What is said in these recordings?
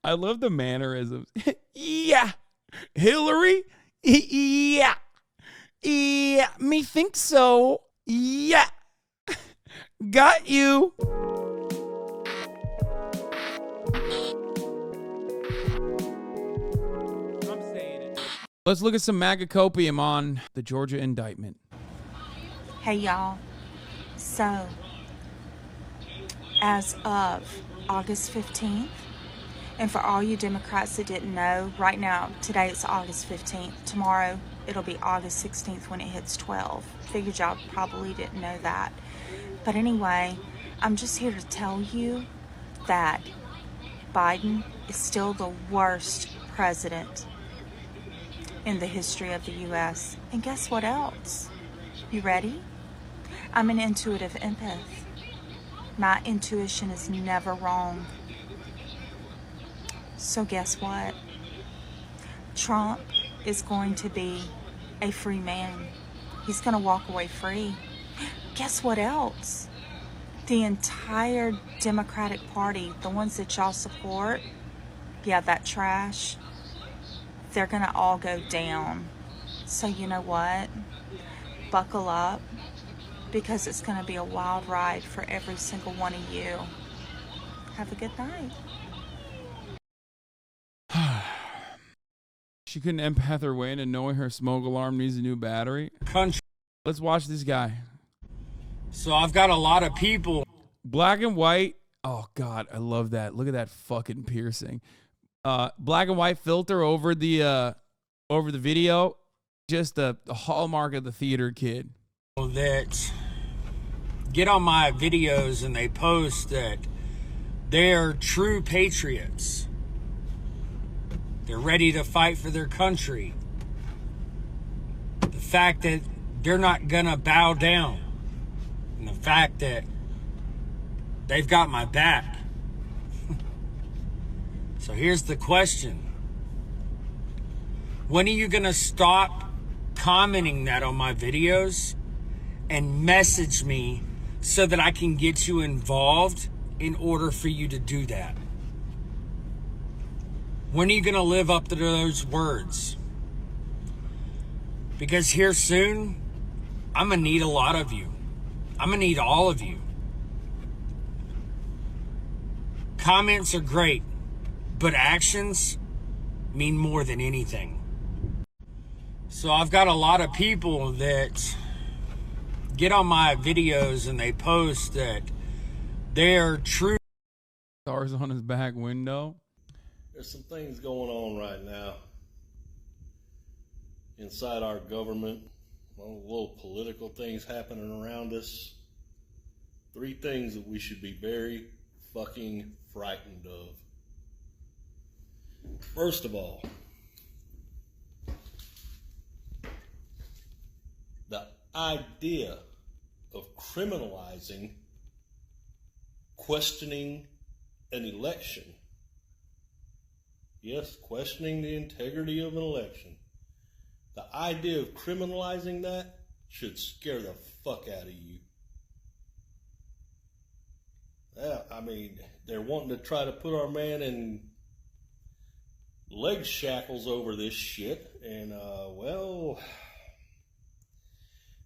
I love the mannerisms. Yeah. Hillary? Yeah. Yeah. Me think so. Yeah. Got you. I'm saying it. Let's look at some magacopium on the Georgia indictment. Hey y'all, so as of August 15th, and for all you Democrats that didn't know, right now, today it's August 15th, tomorrow it'll be August 16th when it hits 12. Figured y'all probably didn't know that. But anyway, I'm just here to tell you that Biden is still the worst president in the history of the US. And guess what else? You ready? I'm an intuitive empath. My intuition is never wrong. So guess what? Trump is going to be a free man. He's going to walk away free. Guess what else? The entire Democratic Party, the ones that y'all support, yeah, that trash, they're going to all go down. So you know what? Buckle up, because it's going to be a wild ride for every single one of you. Have a good night. She couldn't empath her way into knowing her smoke alarm needs a new battery. Country. Let's watch this guy. So I've got a lot of people. Black and white. Oh, God, I love that. Look at that fucking piercing. Black and white filter over the video. Just the hallmark of the theater kid. That get on my videos and they post that they're true patriots. They're ready to fight for their country. The fact that they're not gonna bow down, and the fact that they've got my back. So here's the question. When are you gonna stop commenting that on my videos and message me so that I can get you involved in order for you to do that? When are you going to live up to those words? Because here soon, I'm going to need a lot of you. I'm going to need all of you. Comments are great, but actions mean more than anything. So I've got a lot of people that get on my videos and they post that they're true. Stars on his back window. There's some things going on right now inside our government. Little political things happening around us. 3 things that we should be very fucking frightened of. First of all, the idea of criminalizing questioning an election. Yes, questioning the integrity of an election. The idea of criminalizing that should scare the fuck out of you. Yeah, I mean, they're wanting to try to put our man in leg shackles over this shit. And, well,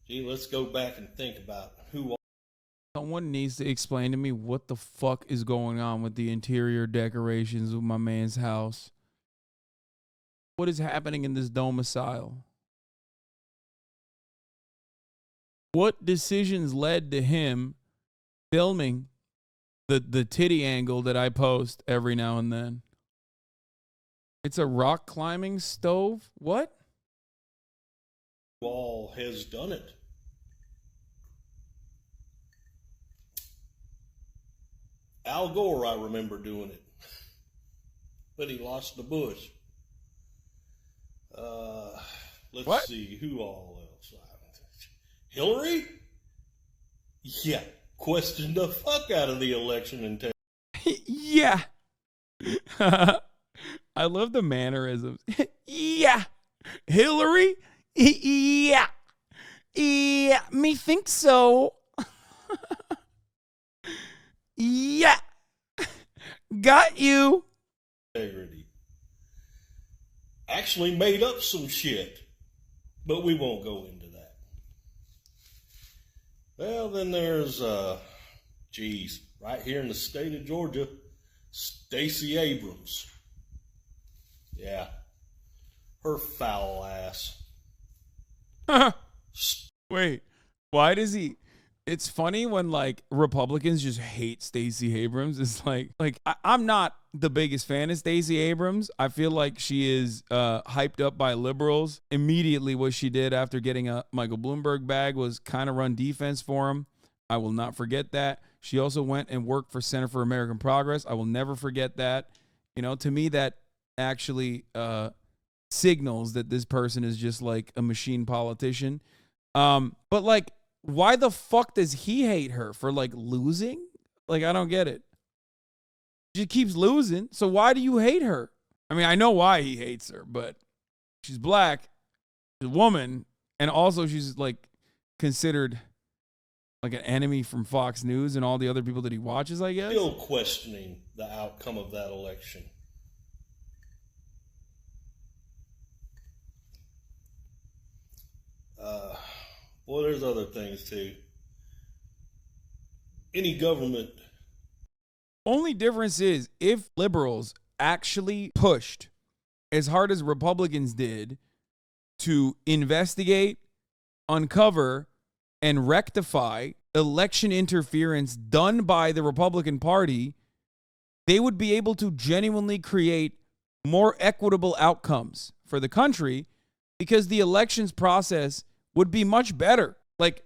gee, let's go back and think about who. Someone needs to explain to me what the fuck is going on with the interior decorations of my man's house. What is happening in this domicile? What decisions led to him filming the titty angle that I post every now and then? It's a rock climbing stove? What? All has done it. Al Gore, I remember doing it, but he lost the Bush. Let's see, who all else? Hillary? Yeah, questioned the fuck out of the election integrity. Yeah. I love the mannerisms. Yeah. Hillary? Yeah. Yeah. Me think so. Yeah. Got you. integrity. Actually made up some shit, but we won't go into that. Well, then there's, right here in the state of Georgia, Stacey Abrams. Yeah, her foul ass. Wait, why does he? It's funny when like Republicans just hate Stacey Abrams. It's like I'm not the biggest fan of Stacey Abrams. I feel like she is hyped up by liberals. Immediately what she did after getting a Michael Bloomberg bag was kind of run defense for him. I will not forget that. She also went and worked for Center for American Progress. I will never forget that. You know, to me that actually signals that this person is just like a machine politician. But like, why the fuck does he hate her for like losing? Like, I don't get it. She keeps losing. So why do you hate her? I mean, I know why he hates her, but she's black, she's a woman, and also she's like considered like an enemy from Fox News and all the other people that he watches, I guess. Still questioning the outcome of that election. Well, there's other things too. Any government. Only difference is if liberals actually pushed as hard as Republicans did to investigate, uncover, and rectify election interference done by the Republican Party, they would be able to genuinely create more equitable outcomes for the country because the elections process would be much better. Like,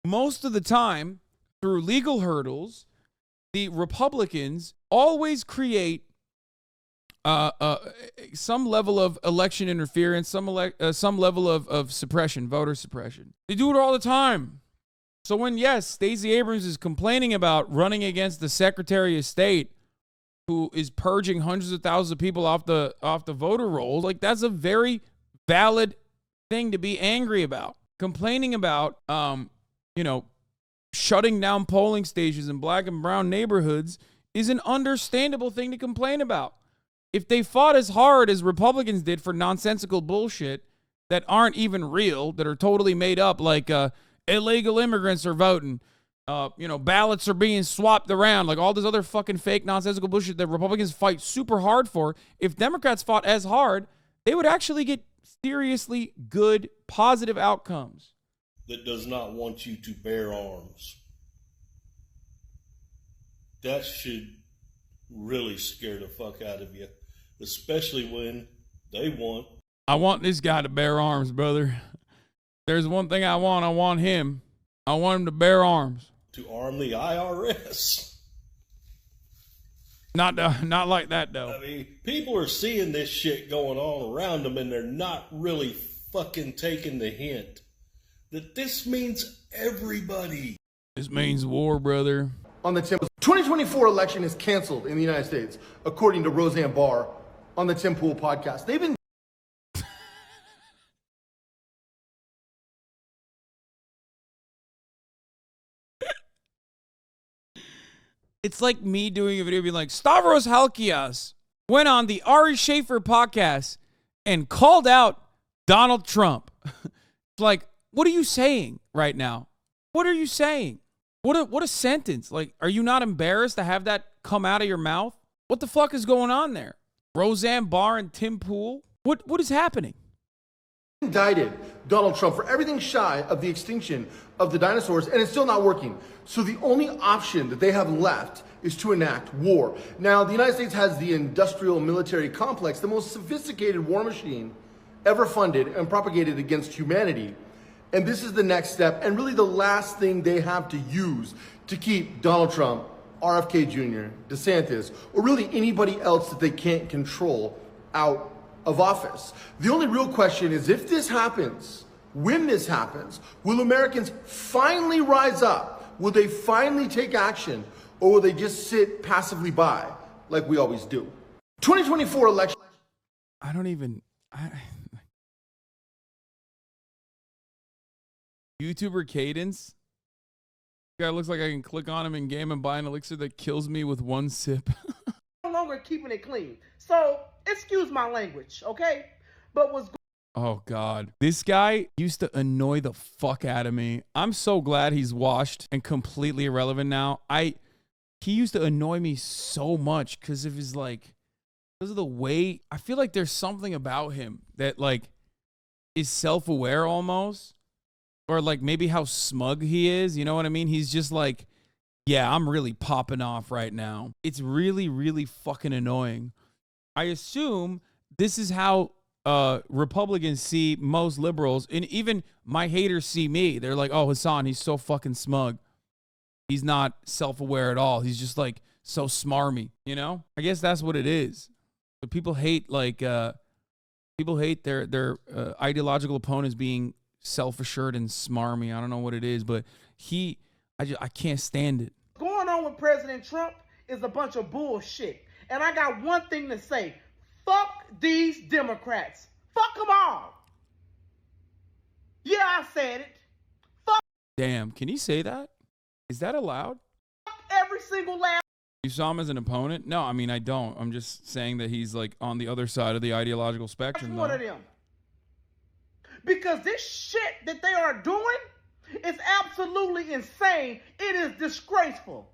most of the time, through legal hurdles, the Republicans always create some level of election interference, some level of suppression, voter suppression. They do it all the time. So when, yes, Stacey Abrams is complaining about running against the Secretary of State who is purging hundreds of thousands of people off the voter rolls, like, that's a very valid thing to be angry about. Complaining about, shutting down polling stations in black and brown neighborhoods is an understandable thing to complain about. If they fought as hard as Republicans did for nonsensical bullshit that aren't even real, that are totally made up, like illegal immigrants are voting, ballots are being swapped around, like all this other fucking fake nonsensical bullshit that Republicans fight super hard for, if Democrats fought as hard, they would actually get seriously good, positive outcomes. That does not want you to bear arms. That should really scare the fuck out of you, especially when they want. I want this guy to bear arms, brother. There's one thing I want him. I want him to bear arms. To arm the IRS. Not like that, though. I mean, people are seeing this shit going on around them, and they're not really fucking taking the hint that this means everybody. This means war, brother. On the 2024 election is canceled in the United States, according to Roseanne Barr on the Tim Pool podcast. They've been. It's like me doing a video being like, Stavros Halkias went on the Ari Schaefer podcast and called out Donald Trump. It's like, what are you saying right now? What are you saying? What a sentence. Like, are you not embarrassed to have that come out of your mouth? What the fuck is going on there? Roseanne Barr and Tim Pool? What is happening? Indicted Donald Trump for everything shy of the extinction of the dinosaurs, and it's still not working. So the only option that they have left is to enact war. Now, the United States has the industrial military complex, the most sophisticated war machine ever funded and propagated against humanity. And this is the next step, and really the last thing they have to use to keep Donald Trump, RFK Jr., DeSantis, or really anybody else that they can't control out of office. The only real question is, if this happens, when this happens, will Americans finally rise up? Will they finally take action? Or will they just sit passively by like we always do? 2024 election. YouTuber Cadence. Guy looks like I can click on him in game and buy an elixir that kills me with one sip. No longer longer keeping it clean. So, excuse my language, okay? But what's Oh, God. This guy used to annoy the fuck out of me. I'm so glad he's washed and completely irrelevant now. He used to annoy me so much because of his, like, because of the way, I feel like there's something about him that, like, is self-aware almost. Or, like, maybe how smug he is. You know what I mean? He's just like, yeah, I'm really popping off right now. It's really, really fucking annoying. I assume this is how Republicans see most liberals, and even my haters see me. They're like, oh, Hasan, he's so fucking smug. He's not self-aware at all. He's just like so smarmy, you know? I guess that's what it is. But people hate their ideological opponents being self-assured and smarmy. I don't know what it is, but I can't stand it. What's going on with President Trump is a bunch of bullshit. And I got one thing to say. Fuck these Democrats. Fuck them all. Yeah, I said it. Fuck. Damn, can you say that? Is that allowed? Fuck every single last. You saw him as an opponent? No, I mean, I don't. I'm just saying that he's like on the other side of the ideological spectrum. One of them. Because this shit that they are doing is absolutely insane. It is disgraceful.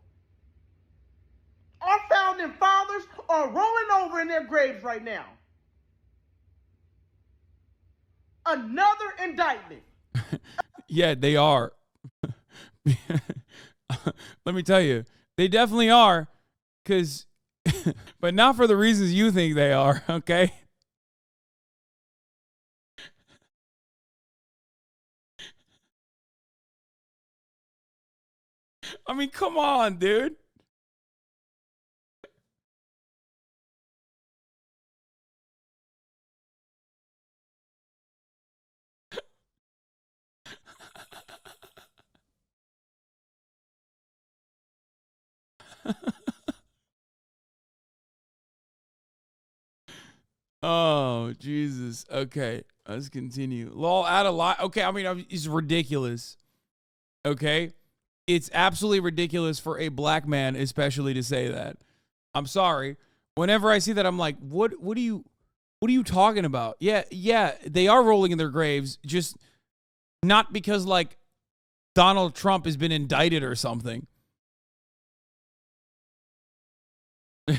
Our founding fathers are rolling over in their graves right now. Another indictment. Yeah, they are. Let me tell you, they definitely are. But not for the reasons you think they are, okay? I mean, come on, dude. Oh, Jesus. Okay, let's continue. Lol, add a lot. Okay, I mean, it's ridiculous. Okay? It's absolutely ridiculous for a black man, especially, to say that. I'm sorry. Whenever I see that, I'm like, what are you talking about? Yeah, they are rolling in their graves, just not because, like, Donald Trump has been indicted or something.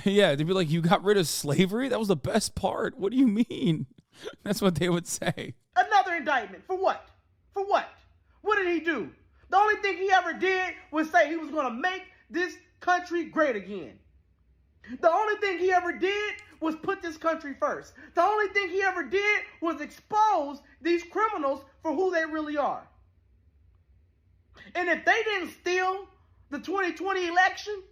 Yeah, they'd be like, you got rid of slavery? That was the best part. What do you mean? That's what they would say. Another indictment. For what? For what? What did he do? The only thing he ever did was say he was going to make this country great again. The only thing he ever did was put this country first. The only thing he ever did was expose these criminals for who they really are. And if they didn't steal the 2020 election,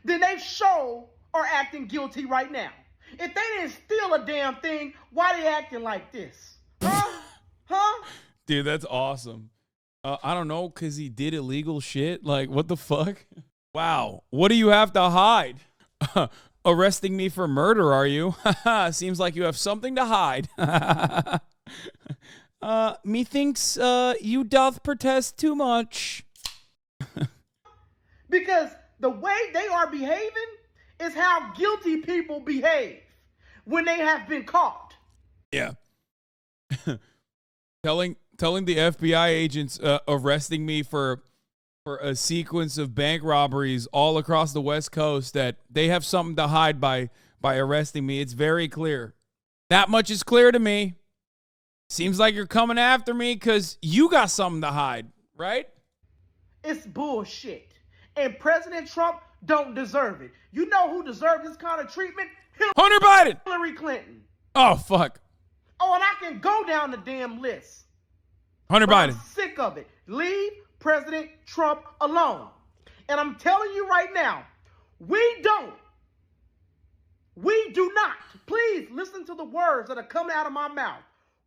then they sure are acting guilty right now. If they didn't steal a damn thing, why they acting like this? Huh? Dude, that's awesome. I don't know, because he did illegal shit. Like, what the fuck? Wow. What do you have to hide? Arresting me for murder, are you? Seems like you have something to hide. Methinks you doth protest too much. Because the way they are behaving is how guilty people behave when they have been caught. Yeah. telling the FBI agents arresting me for a sequence of bank robberies all across the West Coast that they have something to hide by arresting me. It's very clear. That much is clear to me. Seems like you're coming after me because you got something to hide, right? It's bullshit. And President Trump don't deserve it. You know who deserves this kind of treatment? Hunter Biden. Hillary Clinton. Oh, fuck. Oh, and I can go down the damn list. Biden. I'm sick of it. Leave President Trump alone. And I'm telling you right now, we do not, please listen to the words that are coming out of my mouth.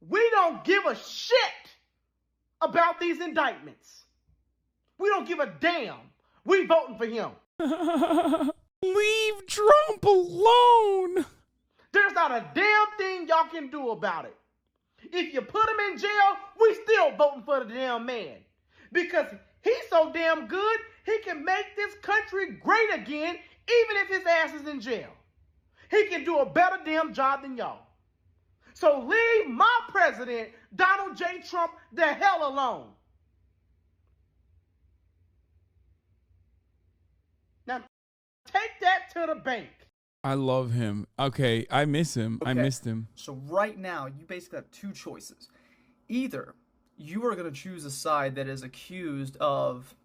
We don't give a shit about these indictments. We don't give a damn. We voting for him. Leave Trump alone. There's not a damn thing y'all can do about it. If you put him in jail, we still voting for the damn man. Because he's so damn good, he can make this country great again, even if his ass is in jail. He can do a better damn job than y'all. So leave my president, Donald J. Trump, the hell alone. Now, take that to the bank. I love him. Okay, I miss him. I missed him. So right now, you basically have two choices. Either you are going to choose a side that is accused of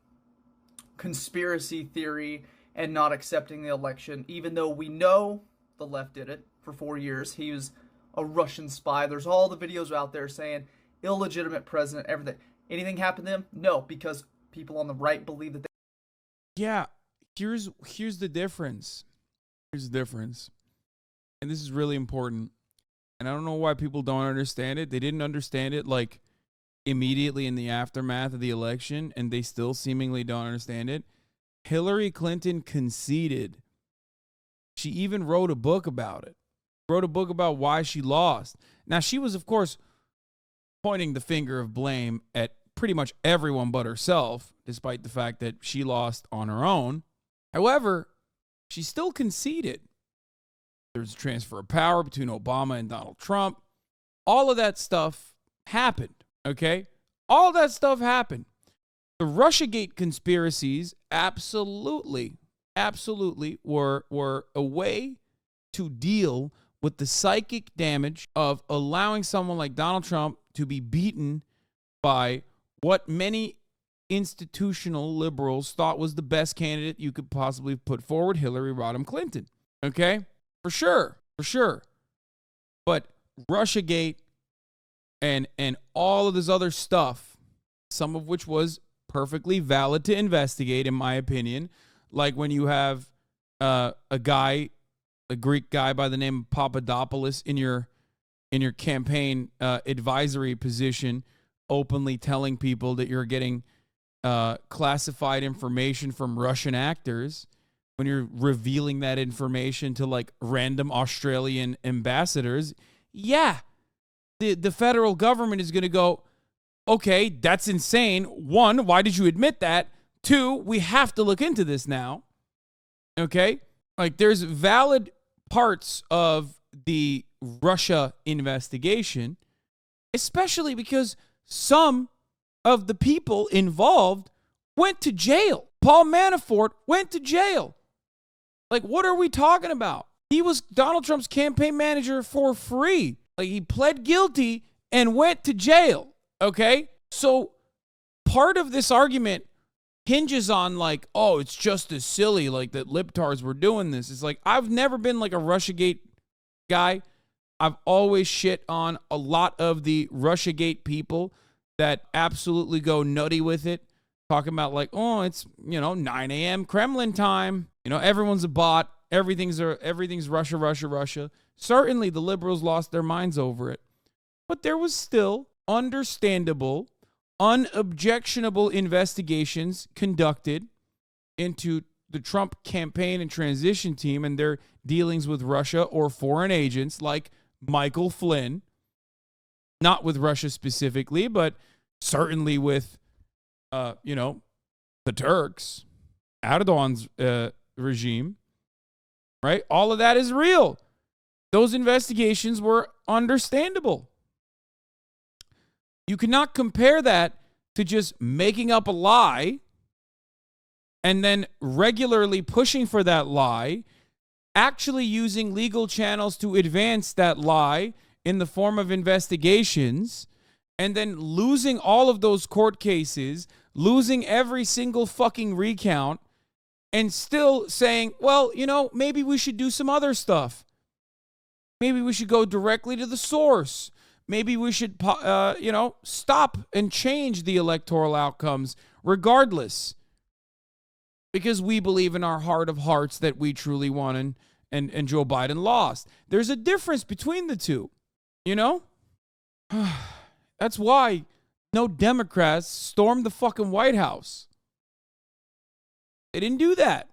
conspiracy theory and not accepting the election, even though we know the left did it for 4 years. He was a Russian spy. There's all the videos out there saying illegitimate president, everything. Anything happened to him? No, because people on the right believe that Yeah, here's the difference. Here's the difference. And this is really important. And I don't know why people don't understand it. They didn't understand it like immediately in the aftermath of the election, and they still seemingly don't understand it. Hillary Clinton conceded. She even wrote a book about it. Wrote a book about why she lost. Now, she was, of course, pointing the finger of blame at pretty much everyone but herself, despite the fact that she lost on her own. However, she still conceded. There's a transfer of power between Obama and Donald Trump. All of that stuff happened, okay? All that stuff happened. The Russiagate conspiracies absolutely were a way to deal with the psychic damage of allowing someone like Donald Trump to be beaten by what many institutional liberals thought was the best candidate you could possibly put forward, Hillary Rodham Clinton. Okay? For sure. But Russiagate and all of this other stuff, some of which was perfectly valid to investigate, in my opinion, like when you have a Greek guy by the name of Papadopoulos in your campaign advisory position, openly telling people that you're getting classified information from Russian actors, when you're revealing that information to like random Australian ambassadors, the federal government is going to go, okay, that's insane. One, why did you admit that? Two, we have to look into this now. Okay? Like, there's valid parts of the Russia investigation, especially because some of the people involved went to jail. Paul Manafort went to jail. Like, what are we talking about? He was Donald Trump's campaign manager for free. Like, he pled guilty and went to jail. Okay? So part of this argument hinges on like, oh, it's just as silly like that libtards were doing this. It's like, I've never been like a Russiagate guy. I've always shit on a lot of the Russiagate people that absolutely go nutty with it, talking about like, oh, it's, 9 a.m. Kremlin time. Everyone's a bot. Everything's Russia. Certainly the liberals lost their minds over it. But there was still understandable, unobjectionable investigations conducted into the Trump campaign and transition team and their dealings with Russia or foreign agents like Michael Flynn. Not with Russia specifically, but certainly with, the Turks, Erdogan's regime, right? All of that is real. Those investigations were understandable. You cannot compare that to just making up a lie and then regularly pushing for that lie, actually using legal channels to advance that lie in the form of investigations, and then losing all of those court cases, losing every single fucking recount, and still saying, well, maybe we should do some other stuff. Maybe we should go directly to the source. Maybe we should, stop and change the electoral outcomes regardless. Because we believe in our heart of hearts that we truly won and Joe Biden lost. There's a difference between the two, That's why no Democrats stormed the fucking White House. They didn't do that.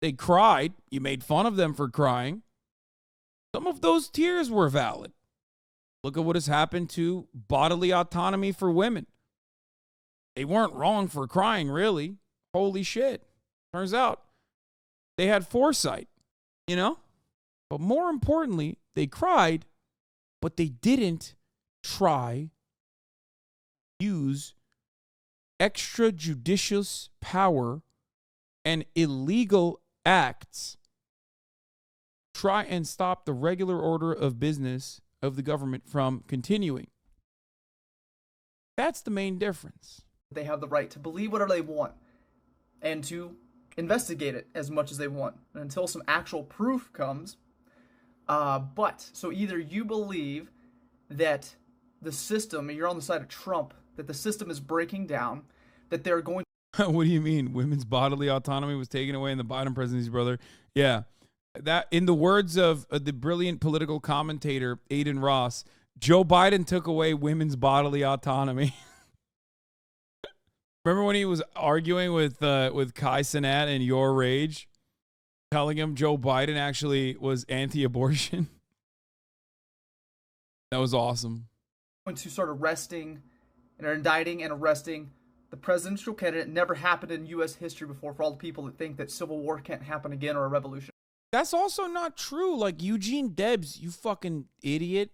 They cried. You made fun of them for crying. Some of those tears were valid. Look at what has happened to bodily autonomy for women. They weren't wrong for crying, really. Holy shit. Turns out they had foresight. you know? But more importantly, they cried, but they didn't try to use extrajudicial power and illegal acts try and stop the regular order of business of the government from continuing. That's the main difference. They have the right to believe whatever they want and to investigate it as much as they want until some actual proof comes. So either you believe that the system, and you're on the side of Trump, that the system is breaking down, that they're going What do you mean? Women's bodily autonomy was taken away in the Biden presidency, brother. Yeah. That, in the words of the brilliant political commentator, Aiden Ross, Joe Biden took away women's bodily autonomy. Remember when he was arguing with Kai Cenat and Your Rage, telling him Joe Biden actually was anti-abortion? That was awesome. to start arresting and are indicting and arresting the presidential candidate. Never happened in U.S. history before for all the people that think that civil war can't happen again or a revolution. That's also not true. Like Eugene Debs, you fucking idiot.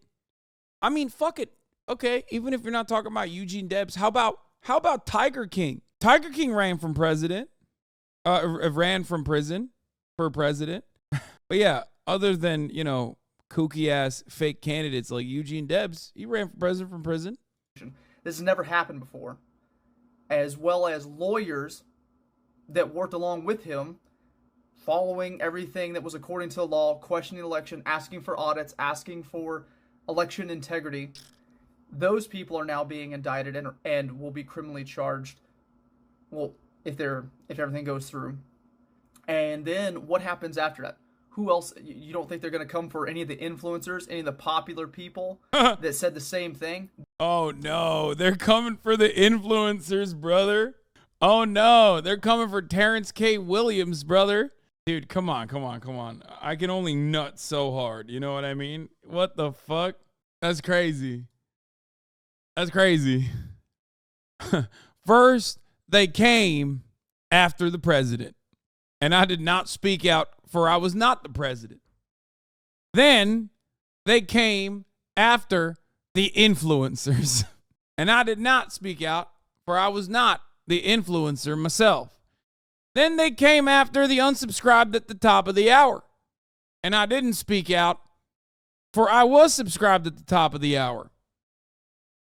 I mean, fuck it. Okay, even if you're not talking about Eugene Debs, how about Tiger King? Tiger King ran from president. Ran from prison for president. But yeah, other than, you know, kooky ass fake candidates like Eugene Debs, he ran for president from prison. This has never happened before. As well as lawyers that worked along with him, following everything that was according to the law, questioning the election, asking for audits, asking for election integrity. Those people are now being indicted and will be criminally charged. Well, if everything goes through. And then what happens after that? Who else? You don't think they're going to come for any of the influencers, any of the popular people that said the same thing? Oh no, they're coming for the influencers, brother. Oh no, they're coming for Terrence K. Williams, brother. Dude, come on. I can only nut so hard. You know what I mean? What the fuck? That's crazy. That's crazy. First, they came after the president, and I did not speak out, for I was not the president. Then they came after the influencers, and I did not speak out, for I was not the influencer myself. Then they came after the unsubscribed at the top of the hour, and I didn't speak out, for I was subscribed at the top of the hour.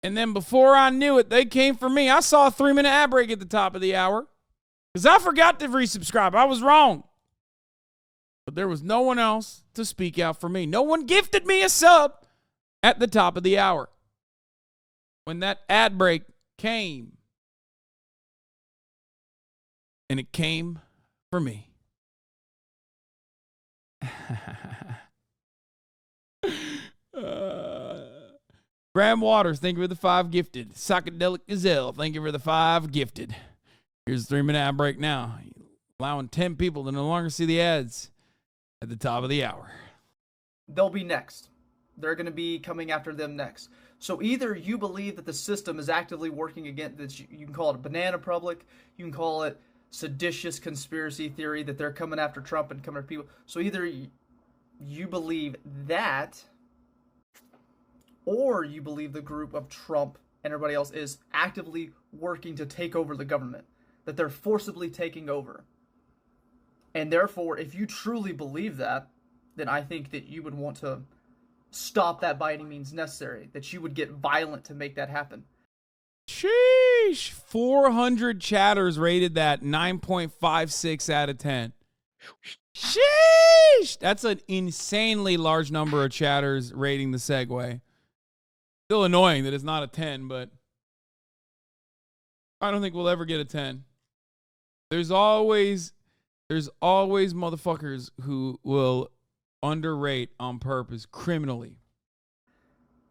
And then before I knew it, they came for me. I saw a 3-minute ad break at the top of the hour because I forgot to resubscribe. I was wrong. But there was no one else to speak out for me. No one gifted me a sub at the top of the hour when that ad break came. And it came for me. Graham Waters, thank you for the 5 gifted. Psychedelic Gazelle, thank you for the 5 gifted. Here's a 3-minute ad break now. Allowing 10 people to no longer see the ads at the top of the hour. They'll be next. They're going to be coming after them next. So either you believe that the system is actively working against this, you can call it a banana republic, you can call it seditious conspiracy theory that they're coming after Trump and coming after people. So either you believe that, or you believe the group of Trump and everybody else is actively working to take over the government, that they're forcibly taking over. And therefore, if you truly believe that, then I think that you would want to stop that by any means necessary, that you would get violent to make that happen. Sheesh. 400 chatters rated that 9.56 out of 10. Sheesh. That's an insanely large number of chatters rating the segue. Still annoying that it's not a 10, but I don't think we'll ever get a 10. There's always motherfuckers who will underrate on purpose criminally.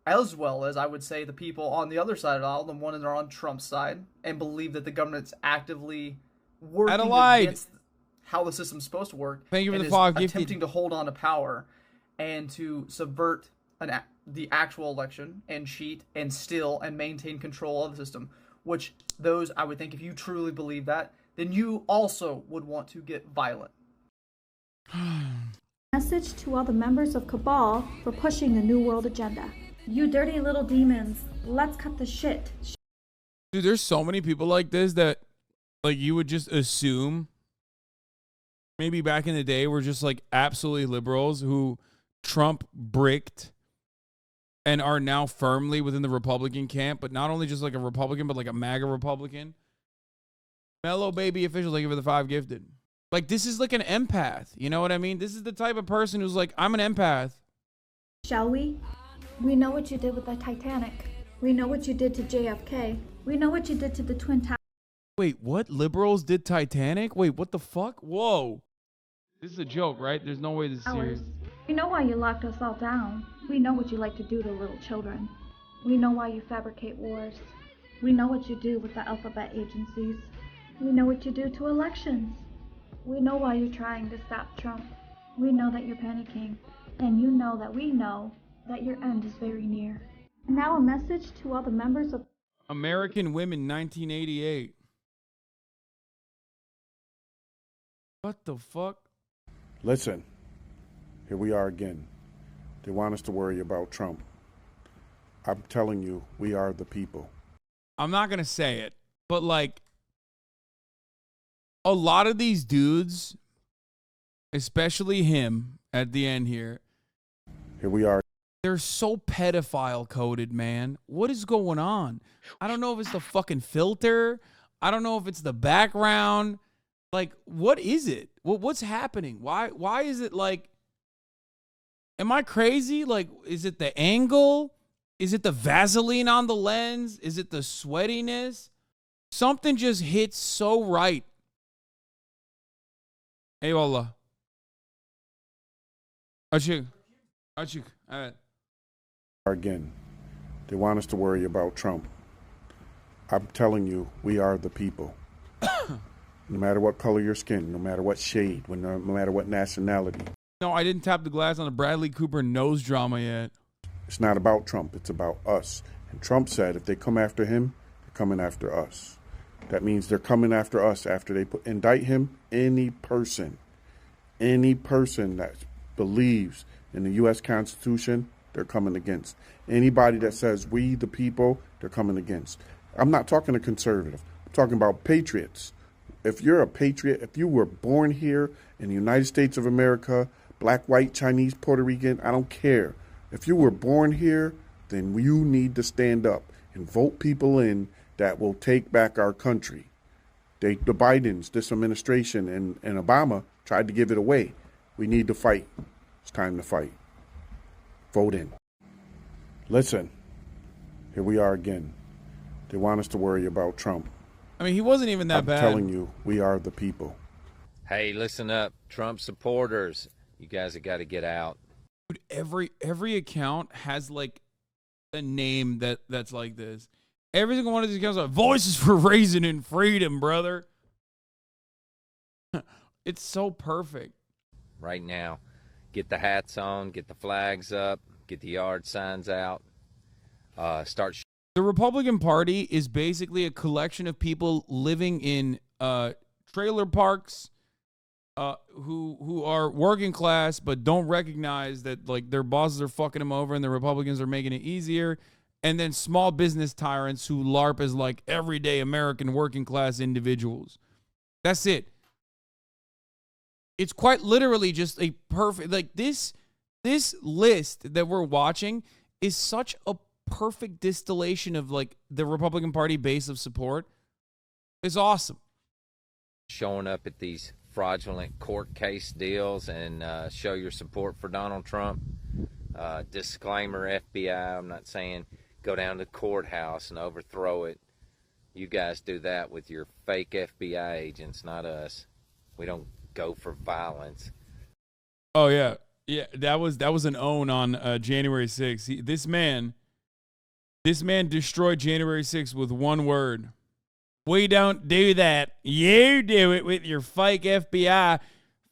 As well as, I would say, the people on the other side of the aisle, the ones that are on Trump's side, and believe that the government's actively working against how the system's supposed to work. Thank you for the is 5 gifted. Attempting to hold on to power and to subvert the actual election and cheat and steal and maintain control of the system. Which those, I would think, if you truly believe that, then you also would want to get violent. message to all the members of Cabal for pushing the New World agenda. You dirty little demons, let's cut the shit. Dude, there's so many people like this that, like, you would just assume maybe back in the day were just, like, absolutely liberals who Trump bricked and are now firmly within the Republican camp, but not only just like a Republican, but like a MAGA Republican. Mellow baby official, thank you for the 5 gifted. Like, this is like an empath. You know what I mean? This is the type of person who's like, I'm an empath. Shall we? We know what you did with the Titanic. We know what you did to JFK. We know what you did to the Twin Towers. Wait, what? Liberals did Titanic? Wait, what the fuck? Whoa. This is a joke, right? There's no way this is serious. We know why you locked us all down. We know what you like to do to little children. We know why you fabricate wars. We know what you do with the alphabet agencies. We know what you do to elections. We know why you're trying to stop Trump. We know that you're panicking. And you know that we know that your end is very near. Now a message to all the members of American Women 1988. What the fuck? Listen, here we are again. They want us to worry about Trump. I'm telling you, we are the people. I'm not going to say it, but like a lot of these dudes, especially him at the end here. Here we are. They're so pedophile coded, man. What is going on? I don't know if it's the fucking filter. I don't know if it's the background. Like, what is it? What's happening? Why is it like, am I crazy? Like, is it the angle? Is it the Vaseline on the lens? Is it the sweatiness? Something just hits so right. Hey, wallah. Açık. Evet. Again, they want us to worry about Trump. I'm telling you, we are the people. No matter what color your skin, no matter what shade, no matter what nationality. No, I didn't tap the glass on the Bradley Cooper nose drama yet. It's not about Trump. It's about us. And Trump said if they come after him, they're coming after us. That means they're coming after us after they indict him. Any person that believes in the U.S. Constitution, they're coming against. Anybody that says we the people, they're coming against. I'm not talking to conservative. I'm talking about patriots. If you're a patriot, if you were born here in the United States of America, black, white, Chinese, Puerto Rican, I don't care. If you were born here, then you need to stand up and vote people in that will take back our country. The Bidens, this administration, and Obama tried to give it away. We need to fight. It's time to fight. Vote in. Listen, here we are again. They want us to worry about Trump. I mean, he wasn't even that bad. I'm telling you, we are the people. Hey, listen up, Trump supporters. You guys have got to get out. Dude, every account has like a name that's like this. Every single one of these accounts are voices for raising and freedom, brother. It's so perfect. Right now, get the hats on, get the flags up, get the yard signs out, start. The Republican Party is basically a collection of people living in trailer parks who are working class but don't recognize that like their bosses are fucking them over and the Republicans are making it easier. And then small business tyrants who LARP as like everyday American working class individuals. That's it. It's quite literally just a perfect, like this list that we're watching is such a perfect distillation of like the Republican Party base of support. It's awesome. Showing up at these fraudulent court case deals and show your support for Donald Trump. Disclaimer, FBI, I'm not saying go down to the courthouse and overthrow it. You guys do that with your fake FBI agents, not us. We don't go for violence. Oh yeah. Yeah, that was an own on January 6th. This man destroyed January 6th with one word. We don't do that. You do it with your fake FBI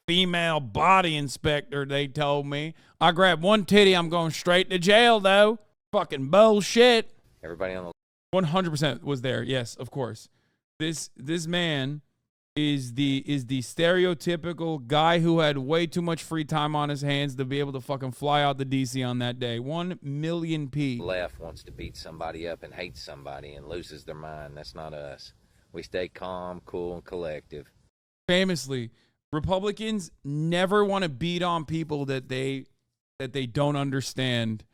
female body inspector, they told me. I grabbed one titty, I'm going straight to jail, though. Fucking bullshit. Everybody on the 100% was there. Yes, of course. This man is the stereotypical guy who had way too much free time on his hands to be able to fucking fly out to DC on that day. 1 million P. Left wants to beat somebody up and hates somebody and loses their mind. That's not us. We stay calm, cool, and collective. Famously, Republicans never want to beat on people that they don't understand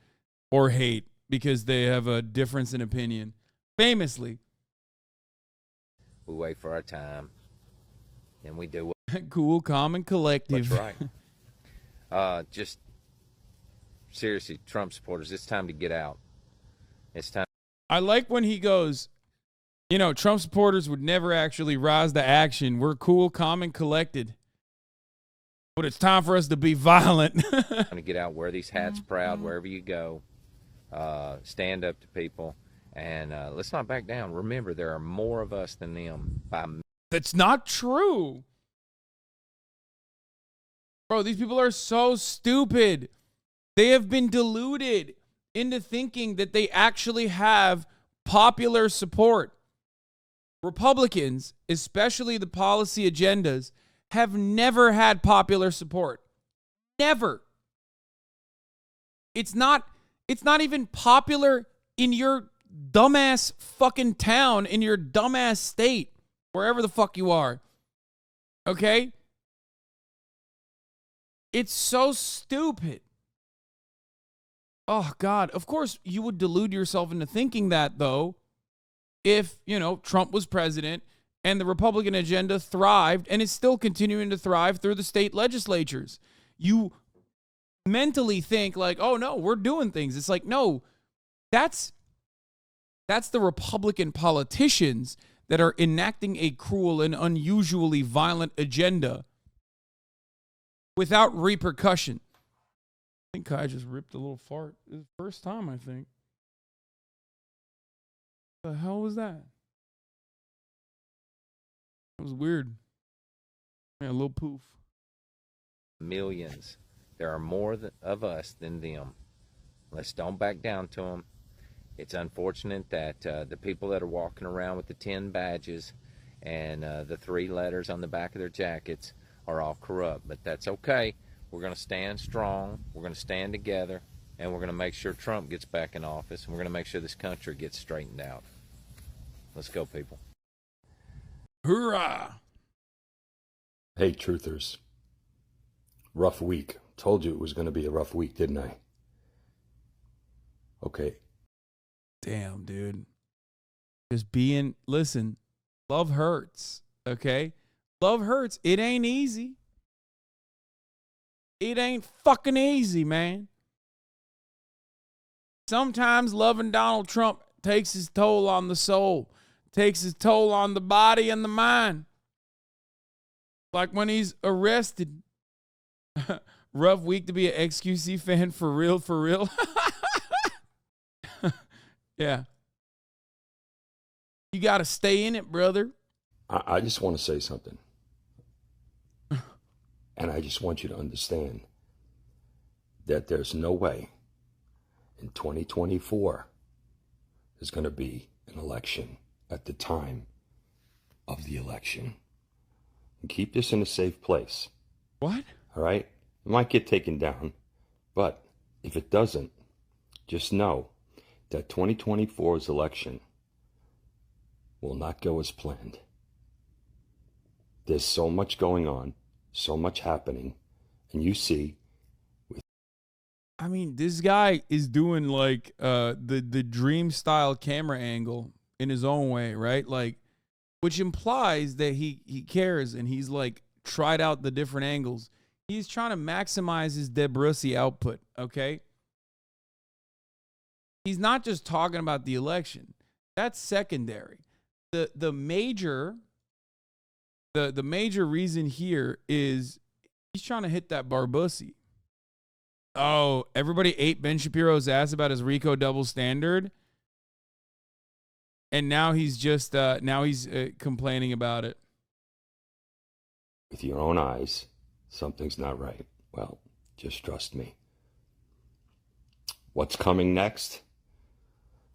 or hate because they have a difference in opinion. Famously. We wait for our time, and we do cool, calm, and collective. That's right. Just seriously, Trump supporters, it's time to get out. It's time. I like when he goes, you know, Trump supporters would never actually rise to action. We're cool, calm, and collected. But it's time for us to be violent. Time to get out, wear these hats proud wherever you go. Stand up to people. And let's not back down. Remember, there are more of us than them. That's not true. Bro, these people are so stupid. They have been deluded into thinking that they actually have popular support. Republicans, especially the policy agendas, have never had popular support. Never. It's not even popular in your dumbass fucking town, in your dumbass state, wherever the fuck you are. Okay? It's so stupid. Oh, God. Of course, you would delude yourself into thinking that, though, if, you know, Trump was president and the Republican agenda thrived and is still continuing to thrive through the state legislatures. You mentally think like, oh, no, we're doing things. It's like, no, that's the Republican politicians that are enacting a cruel and unusually violent agenda without repercussion. I think Kai just ripped a little fart. It's the first time, I think. The hell was that? It was weird. Yeah, a little poof. Millions. There are more of us than them. Let's don't back down to them. It's unfortunate that the people that are walking around with the 10 badges and the 3 letters on the back of their jackets are all corrupt, but that's okay. We're going to stand strong. We're going to stand together, and we're going to make sure Trump gets back in office, and we're going to make sure this country gets straightened out. Let's go, people. Hoorah! Hey, truthers. Rough week. Told you it was going to be a rough week, didn't I? Okay. Damn, dude. Listen, love hurts, okay? Love hurts. It ain't easy. It ain't fucking easy, man. Sometimes loving Donald Trump takes his toll on the soul, takes his toll on the body and the mind. Like when he's arrested. Rough week to be an XQC fan, for real, for real. Yeah. You got to stay in it, brother. I just want to say something. And I just want you to understand that there's no way in 2024 there's going to be an election at the time of the election. And keep this in a safe place. What? All right? It might get taken down, but if it doesn't, just know that 2024's election will not go as planned. There's so much going on, so much happening, and you see. I mean, this guy is doing like the dream style camera angle in his own way, right? Like, which implies that he cares and he's like tried out the different angles. He's trying to maximize his Debrussi output, okay? He's not just talking about the election. That's secondary. The major reason here is he's trying to hit that Barbussy. Oh, everybody ate Ben Shapiro's ass about his RICO double standard. And now he's just complaining about it. With your own eyes, something's not right. Well, just trust me. What's coming next?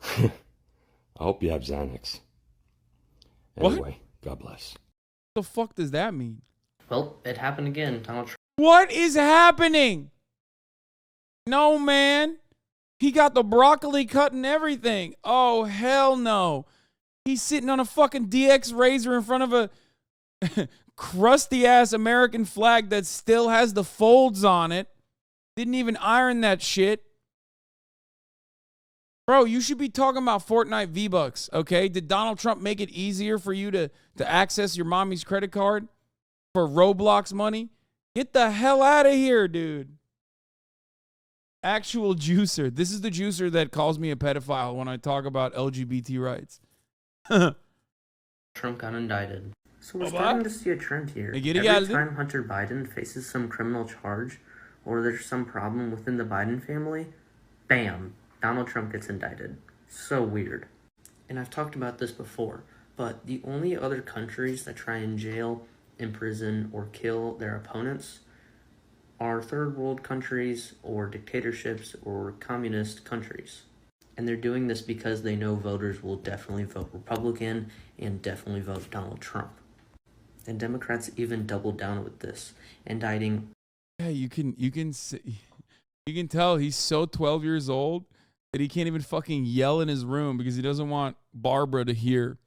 I hope you have Xanax. Anyway, God bless. The fuck does that mean? Well, it happened again. Donald Trump. What is happening? No, man. He got the broccoli cut and everything. Oh, hell no. He's sitting on a fucking DX Razor in front of a crusty ass American flag that still has the folds on it. Didn't even iron that shit. Bro, you should be talking about Fortnite V-Bucks, okay? Did Donald Trump make it easier for you to access your mommy's credit card for Roblox money? Get the hell out of here, dude. Actual juicer. This is the juicer that calls me a pedophile when I talk about LGBT rights. Trump got indicted. So we're starting to see a trend here. Every time Hunter Biden faces some criminal charge or there's some problem within the Biden family, bam, Donald Trump gets indicted. So weird. And I've talked about this before, but the only other countries that try and jail, imprison, or kill their opponents are third world countries or dictatorships or communist countries. And they're doing this because they know voters will definitely vote Republican and definitely vote Donald Trump. And Democrats even doubled down with this, indicting. Yeah, you can tell he's so 12 years old that he can't even fucking yell in his room because he doesn't want Barbara to hear.